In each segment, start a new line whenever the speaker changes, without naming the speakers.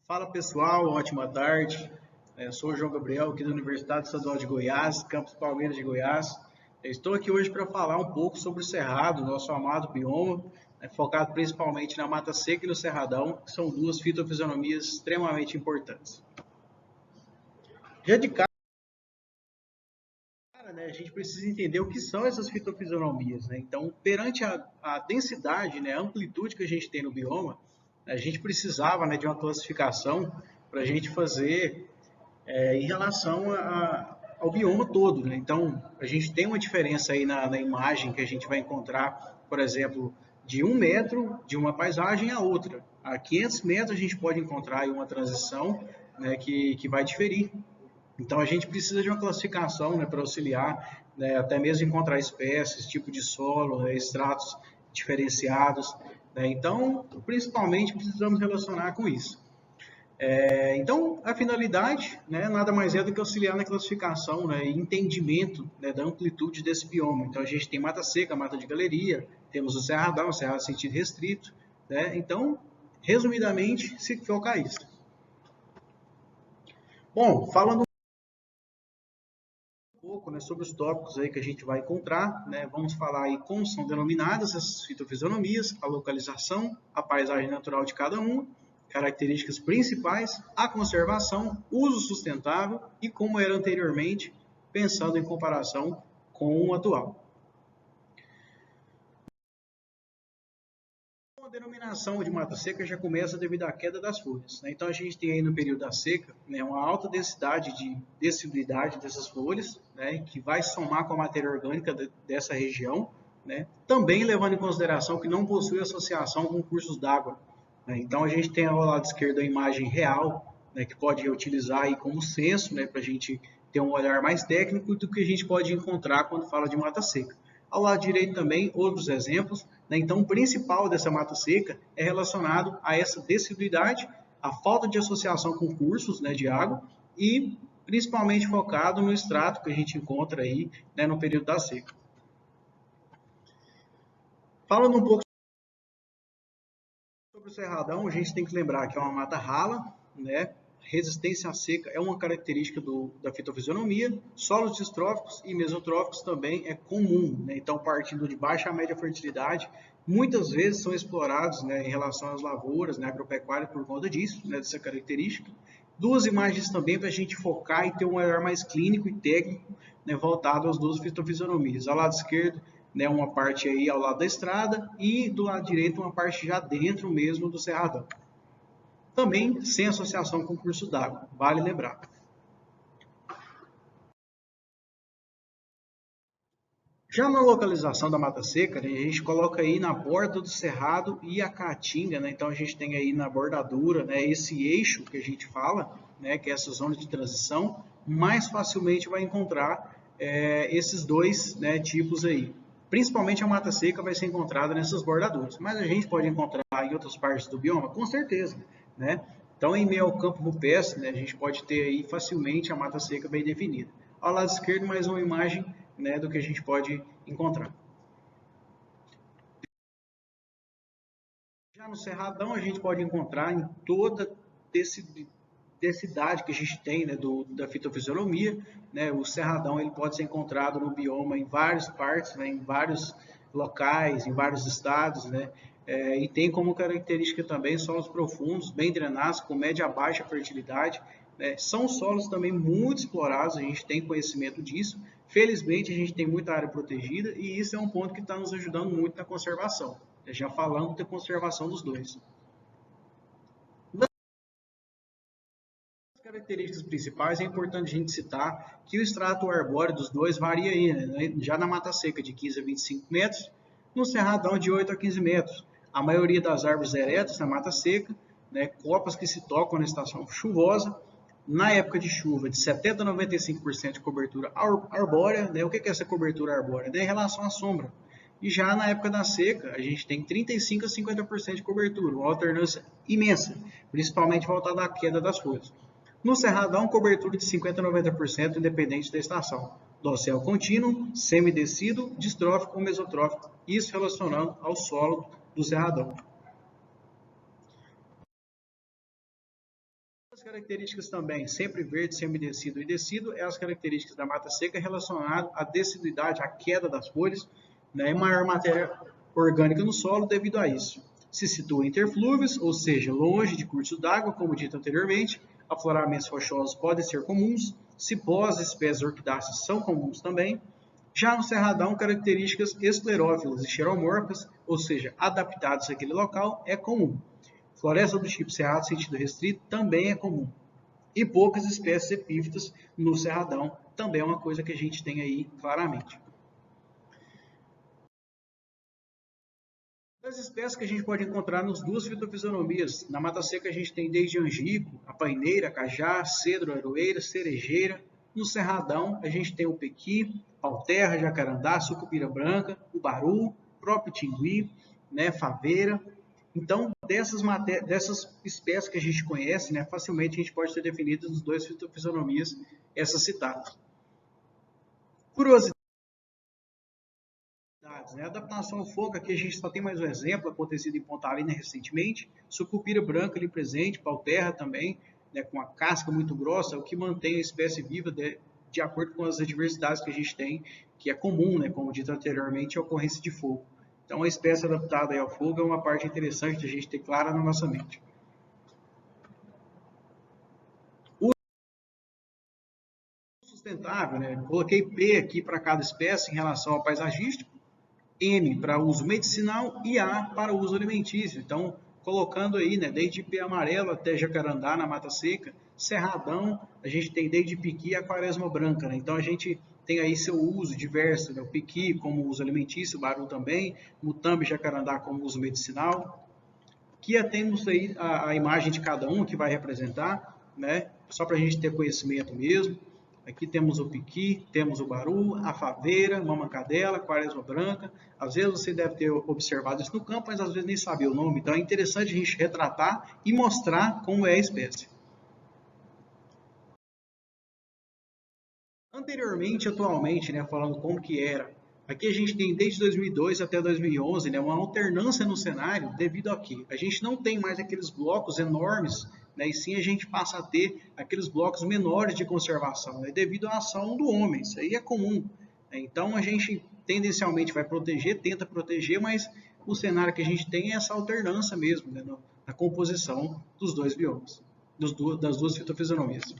Fala pessoal, ótima tarde. Sou o João Gabriel, aqui da Universidade Estadual de Goiás, campus Palmeiras de Goiás. Estou aqui hoje para falar um pouco sobre o Cerrado, nosso amado bioma, focado principalmente na Mata Seca e no Cerradão, que são duas fitofisionomias extremamente importantes. Já de cara, a gente precisa entender o que são essas fitofisionomias. Então, perante a densidade, a amplitude que a gente tem no bioma, a gente precisava de uma classificação para a gente fazer em relação ao bioma todo. Então, a gente tem uma diferença aí na imagem que a gente vai encontrar, por exemplo, de 1 metro de uma paisagem a outra. A 500 metros a gente pode encontrar aí uma transição que vai diferir. Então, a gente precisa de uma classificação para auxiliar, até mesmo encontrar espécies, tipo de solo, estratos diferenciados. Então, principalmente, precisamos relacionar com isso. Então, a finalidade nada mais é do que auxiliar na classificação e entendimento da amplitude desse bioma. Então, a gente tem mata seca, mata de galeria, temos o cerradão, o cerrado sentido restrito. Então, resumidamente, se foca isso. Bom, falando um pouco sobre os tópicos aí que a gente vai encontrar, vamos falar aí como são denominadas essas fitofisionomias, a localização, a paisagem natural de cada uma, características principais, a conservação, uso sustentável e como era anteriormente, pensando em comparação com o atual. A denominação de mata seca já começa devido à queda das folhas. Então a gente tem aí no período da seca uma alta densidade de deciduidade dessas folhas, que vai somar com a matéria orgânica dessa região, também levando em consideração que não possui associação com cursos d'água. Então a gente tem ao lado esquerdo a imagem real, que pode utilizar aí como censo, para a gente ter um olhar mais técnico do que a gente pode encontrar quando fala de mata seca. Ao lado direito também outros exemplos. Então o principal dessa mata seca é relacionado a essa deciduidade, a falta de associação com cursos de água e principalmente focado no extrato que a gente encontra aí no período da seca. Falando um pouco sobre o cerradão, a gente tem que lembrar que é uma mata rala, resistência à seca é uma característica da fitofisionomia, solos distróficos e mesotróficos também é comum, então partindo de baixa a média fertilidade, muitas vezes são explorados em relação às lavouras, agropecuária por conta disso, dessa característica. Duas imagens também para a gente focar e ter um olhar mais clínico e técnico voltado às duas fitofisionomias. Ao lado esquerdo, uma parte aí ao lado da estrada e do lado direito uma parte já dentro mesmo do cerradão. Também sem associação com curso d'água, vale lembrar. Já na localização da mata seca, a gente coloca aí na borda do cerrado e a caatinga, então a gente tem aí na bordadura, esse eixo que a gente fala, que é essa zona de transição, mais facilmente vai encontrar esses dois tipos aí. Principalmente a mata seca vai ser encontrada nessas bordaduras, mas a gente pode encontrar em outras partes do bioma, com certeza, Então, em meio ao campo rupestre, a gente pode ter aí facilmente a mata seca bem definida. Ao lado esquerdo, mais uma imagem do que a gente pode encontrar. Já no cerradão, a gente pode encontrar em toda densidade que a gente tem da fitofisionomia, o cerradão ele pode ser encontrado no bioma em várias partes, em vários locais, em vários estados, e tem como característica também solos profundos, bem drenados, com média a baixa fertilidade. São solos também muito explorados, a gente tem conhecimento disso. Felizmente, a gente tem muita área protegida e isso é um ponto que está nos ajudando muito na conservação. Já falando da conservação dos dois. Características principais, é importante a gente citar que o extrato arbóreo dos dois varia aí, já na mata seca de 15 a 25 metros, no cerradão de 8 a 15 metros. A maioria das árvores eretas na mata seca, copas que se tocam na estação chuvosa, na época de chuva de 70 a 95% de cobertura arbórea. O que é essa cobertura arbórea? Em relação à sombra. E já na época da seca, a gente tem 35 a 50% de cobertura, uma alternância imensa, principalmente voltada à queda das folhas. No cerradão, cobertura de 50 a 90%, independente da estação. Dossel contínuo, semidecido, distrófico ou mesotrófico. Isso relacionando ao solo do cerradão. características também, sempre verde, semidecido e decido, é as características da mata seca relacionadas à deciduidade, à queda das folhas, né, e maior matéria orgânica no solo devido a isso. Se situa em interflúvios, ou seja, longe de cursos d'água, como dito anteriormente, afloramentos rochosos podem ser comuns, cipós, espécies orquidáceas são comuns também. Já no cerradão, características esclerófilas e xeromorfas, ou seja, adaptadas àquele local, é comum. Floresta do tipo cerrado sentido restrito também é comum. E poucas espécies epífitas no cerradão também é uma coisa que a gente tem aí claramente. As espécies que a gente pode encontrar nas duas fitofisionomias, na mata seca a gente tem desde angico, a paineira, cajá, cedro, aroeira, cerejeira. No cerradão a gente tem o pequi, pau-terra, jacarandá, sucupira branca, o baru, próprio tingui, né, faveira. Então, dessas espécies que a gente conhece, né, facilmente a gente pode ter definido nas duas fitofisionomias essas citadas. Curiosidade. Né? A adaptação ao fogo, aqui a gente só tem mais um exemplo, acontecido em Pontalina recentemente. Sucupira branca ali presente, pau-terra também, né, com a casca muito grossa, o que mantém a espécie viva de acordo com as adversidades que a gente tem, que é comum, né, como dito anteriormente, a ocorrência de fogo. Então, a espécie adaptada ao fogo é uma parte interessante de a gente ter clara na nossa mente. O sustentável, né? Coloquei P aqui para cada espécie em relação ao paisagístico, M para uso medicinal e A para uso alimentício. Então, colocando aí, né, desde Ipê amarelo até jacarandá na mata seca, cerradão, a gente tem desde piqui a quaresma branca, né? Então, a gente tem aí seu uso diverso, né? O piqui como uso alimentício, o baru também, mutambo e jacarandá como uso medicinal. Aqui temos aí a imagem de cada um que vai representar, né? Só para a gente ter conhecimento mesmo. Aqui temos o piqui, temos o baru, a faveira, mamacadela, quaresma branca. Às vezes você deve ter observado isso no campo, mas às vezes nem sabia o nome. Então é interessante a gente retratar e mostrar como é a espécie. Anteriormente, atualmente, né, falando como que era, aqui a gente tem desde 2002 até 2011, né, uma alternância no cenário devido a quê? A gente não tem mais aqueles blocos enormes, né, e sim a gente passa a ter aqueles blocos menores de conservação, né, devido à ação do homem, isso aí é comum. Né, então a gente tendencialmente vai proteger, tenta proteger, mas o cenário que a gente tem é essa alternância mesmo, né, na composição dos dois biomas, das duas fitofisionomias.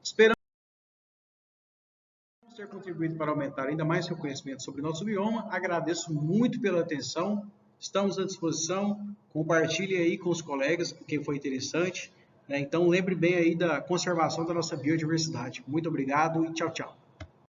Esperando ter contribuído para aumentar ainda mais seu conhecimento sobre nosso bioma. Agradeço muito pela atenção. Estamos à disposição. Compartilhe aí com os colegas, quem foi interessante. Então, lembre bem aí da conservação da nossa biodiversidade. Muito obrigado e tchau, tchau.